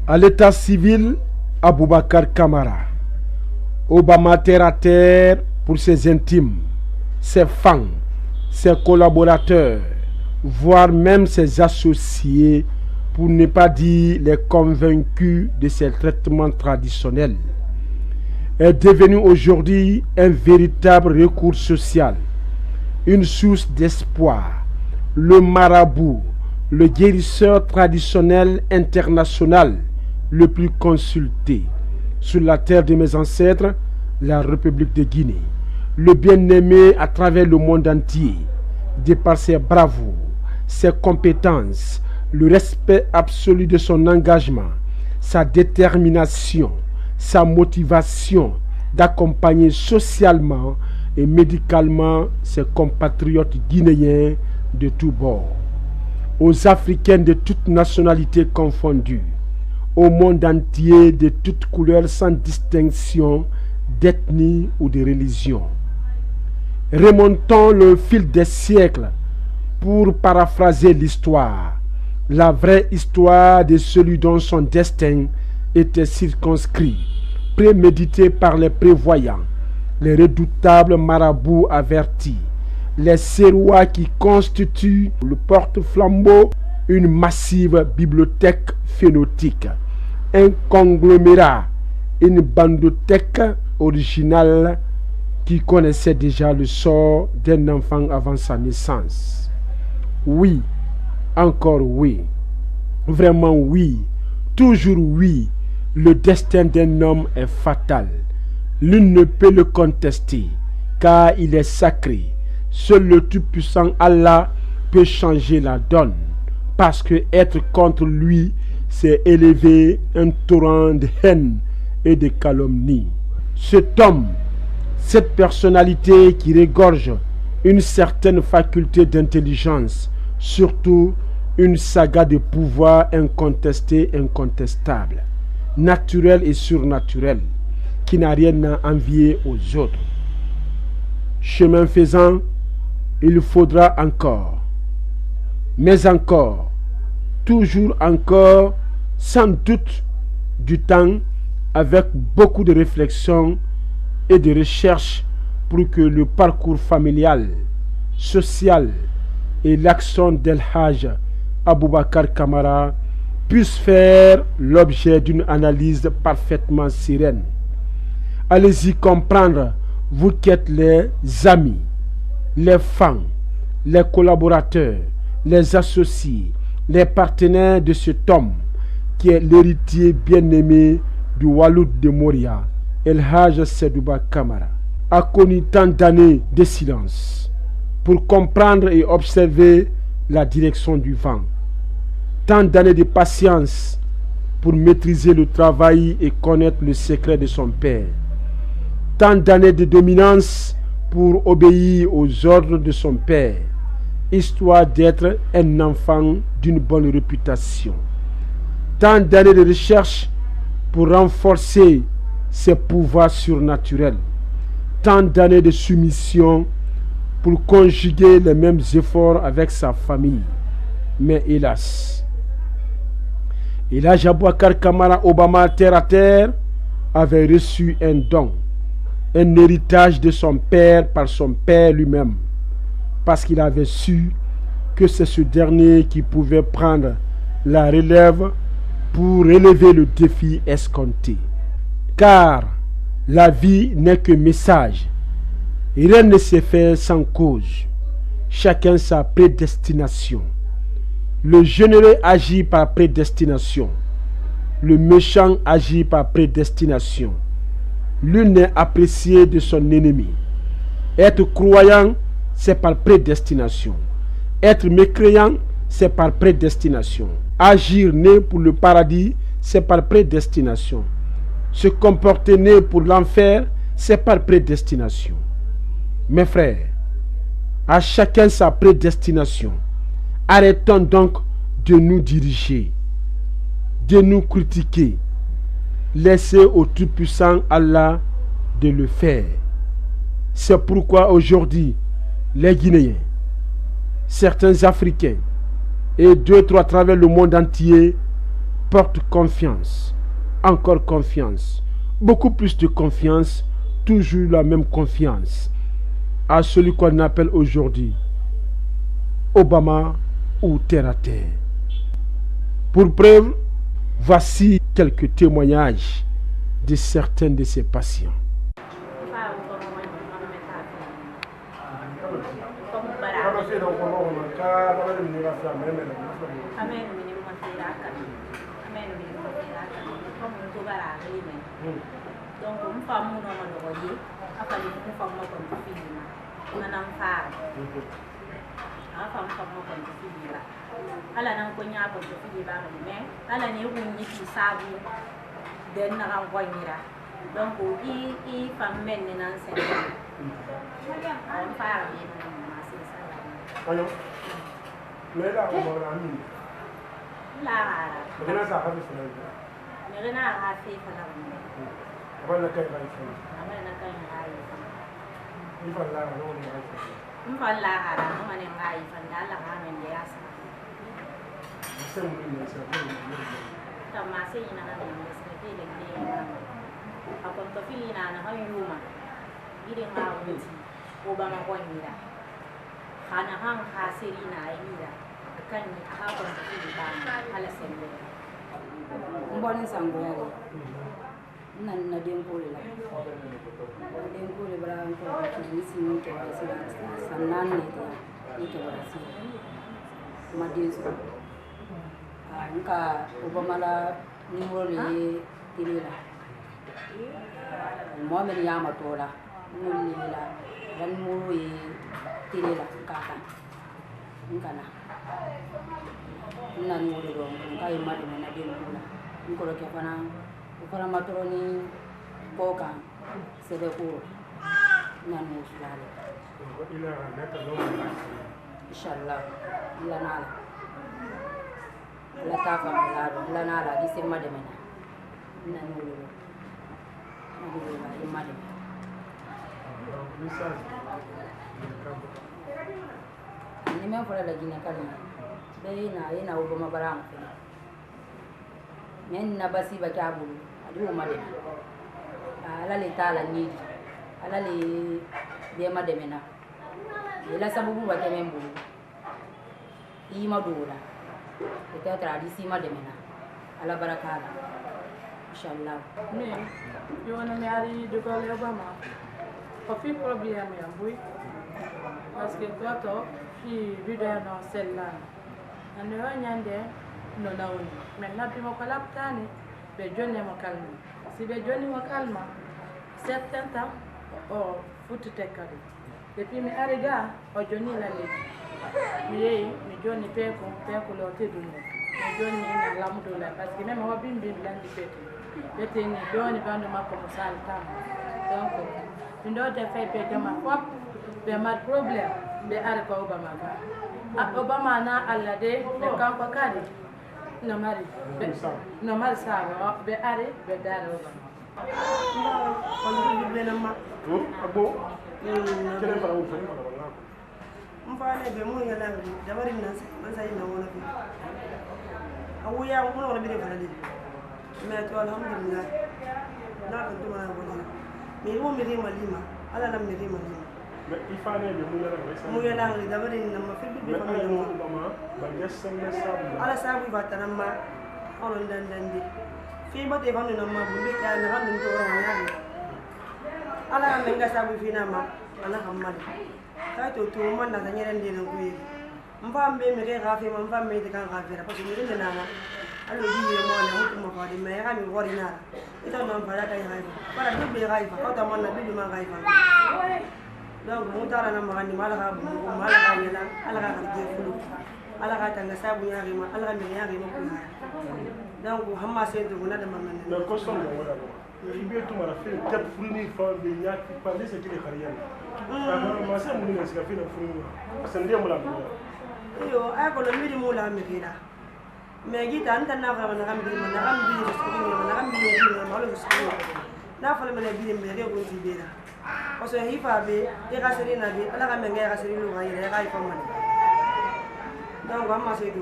À l'état civil, Aboubacar Camara. Obama terre à terre pour ses intimes, ses fans, ses collaborateurs, voire même ses associés, pour ne pas dire les convaincus de ses traitements traditionnels, est devenu aujourd'hui un véritable recours social, une source d'espoir, le marabout, le guérisseur traditionnel international le plus consulté sur la terre de mes ancêtres, la République de Guinée, le bien-aimé à travers le monde entier, de par ses bravoures, ses compétences, le respect absolu de son engagement, sa détermination, sa motivation d'accompagner socialement et médicalement ses compatriotes guinéens de tous bords, aux Africains de toutes nationalités confondues, au monde entier de toutes couleurs sans distinction d'ethnie ou de religion. Remontons le fil des siècles pour paraphraser l'histoire, la vraie histoire de celui dont son destin était circonscrit, prémédité par les prévoyants, les redoutables marabouts avertis, les Sérois qui constituent le porte-flambeau, une massive bibliothèque phénotique, un conglomérat, une bandothèque originale qui connaissait déjà le sort d'un enfant avant sa naissance. Oui, encore oui, vraiment oui, toujours oui, le destin d'un homme est fatal. L'une ne peut le contester, car il est sacré. Seul le Tout-Puissant Allah peut changer la donne, parce que être contre lui, c'est élever un torrent de haine et de calomnie. Cet homme, cette personnalité qui regorge une certaine faculté d'intelligence, surtout une saga de pouvoir incontesté, incontestable, naturel et surnaturel, qui n'a rien à envier aux autres. Chemin faisant, il faudra encore, mais encore, toujours encore, sans doute, du temps, avec beaucoup de réflexion et de recherche pour que le parcours familial, social et l'action d'El Hadj Aboubacar Camara puissent faire l'objet d'une analyse parfaitement sereine. Allez-y comprendre, vous qui êtes les amis, les fans, les collaborateurs, les associés, les partenaires de cet homme qui est l'héritier bien-aimé du Waloud de Moria, El Hadj Sedouba Camara, a connu tant d'années de silence pour comprendre et observer la direction du vent, tant d'années de patience pour maîtriser le travail et connaître le secret de son père, tant d'années de dominance pour obéir aux ordres de son père, histoire d'être un enfant d'une bonne réputation, tant d'années de recherche pour renforcer ses pouvoirs surnaturels, tant d'années de soumission pour conjuguer les mêmes efforts avec sa famille. Mais hélas, El Hadj Aboubacar Camara Obama terre à terre avait reçu un don, un héritage de son père par son père lui-même, parce qu'il avait su que c'est ce dernier qui pouvait prendre la relève pour relever le défi escompté. Car la vie n'est que message, et rien ne se fait sans cause, chacun sa prédestination. Le généreux agit par prédestination, le méchant agit par prédestination. L'une est appréciée de son ennemi. Être croyant, c'est par prédestination. Être mécréant, c'est par prédestination. Agir né pour le paradis, c'est par prédestination. Se comporter né pour l'enfer, c'est par prédestination. Mes frères, à chacun sa prédestination. Arrêtons donc de nous diriger, de nous critiquer. Laissez au Tout-Puissant Allah de le faire. C'est pourquoi aujourd'hui, les Guinéens, certains Africains et 2-3 à travers le monde entier porte confiance, encore confiance, beaucoup plus de confiance, toujours la même confiance à celui qu'on appelle aujourd'hui Obama ou terre à terre. Pour preuve, voici quelques témoignages de certains de ses patients. Donc, on fait mon nom de Royer, après les formes comme tu finis, on a un phare. Enfin, comme on finis là. À la non cognac pour te filer là, mais à la néo, on y qui savent, d'un renvoyer. Donc, il femme mène un enceinte. On phare, c'est ça. Alors, mais là, on va la mine. Là, mais là, ça va se faire. Mais rien à faire pour la mine. Avant la caille, il va là, on va là, on va aller à la ramen de Asa. C'est un peu Thomas, il y a un peu a contofilina na hayuma irin ma wuti Obama wanyira hana han hasiri na ira kan ha contofilina hala sembe mboni sango yale nan na dengole la dengole bara ko kisi ni to asira sannan ne ta ike bara si madiso nka Obama la nimero le tilila Mohamed Yama tola nulila dan muru tilila kaka nkana nan muru do nkai madu na dengula nkoro ke fana matroni boka sebe ko nan musulale ila neta lo inshallah ila nala la ta fa la nala di se mademena nan muru ni men fara la jina kali be na Obama barang men na basi ba ta bulu adu made ala le tala ni ala le be mademena ila sababu ba ke men bulu i madura ita tradisi mademena ala barakala inshallah me yo na me ari de ko le Obama ko fi problème ya boy parce que toto fi video no celle-là ande ho nyande no lawni mais nabi mo ko laptani be jonne mo kalma si be jonni mo kalma certain temps o futti tekkade depuis mi ari ga o jonni la le mi jonni peko lo te dunne mi jonni na lamudo la parce que même o bimbi landi peko bete ni jonni bando makko mo sal tam donc ndo te fay pe jama fop be mat problème be ari ko Obama ga Obama na alla de kanko kadi no mari saga be ari be dara Obama on be nama abo kene fara wu fara wala mfane be mo yala dabari nan sai na wona fi awuya mo wona be fara de mais to alhamdulillah na ko to ma wona mi mo mi malima ala lam mi malima mais il fallait le mu yala dabari nan ma fi be fa mi Obama ba gessen na sabu ala sabu batana ma on dan fi ba te fa nan ma bu ka na han to ro ma ya ala men ga sabu fi na ma ala hamad ka to man na nyere ndi na ku yi mbambe me ga fi ma mbambe de kan ga fi ra pa ni de na na alo di mo na mutu mo fa de me ga mi wori na ito na fara ka ya para du be ga fa ta man na bi ma ga fa donc mu tara na ma ni mala ga bu mala ga ni la ala ga je fulu ala ga tanga sabu ya ma ala ga mi ya ma ku donc hamma se to na da man na ko so mo wala ibe to mara fe tap furni fa be nyaki pa lese kile khariyan ma se mu ni se ka fe na furni asande mu la yo ay ko mi di mu la mi kida mais gita anta na fa na kam bi na kam bi ko ni na kam bi ni ma lo ko na fa le me bi me re ko ti bera parce que hifa be e ga seri na be ala ga me ga seri lu ga ire ga ifa man donc amma se do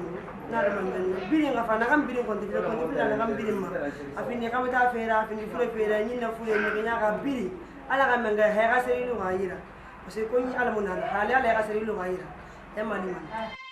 na da man biri nga fa na kam biri konti na kam biri ma afini kam ta fera afini fure ni na fure ni nya ka biri ala ka menga he ga seri lu ga yira parce que ko ni ala mun ala ga seri lu ga yira e mani man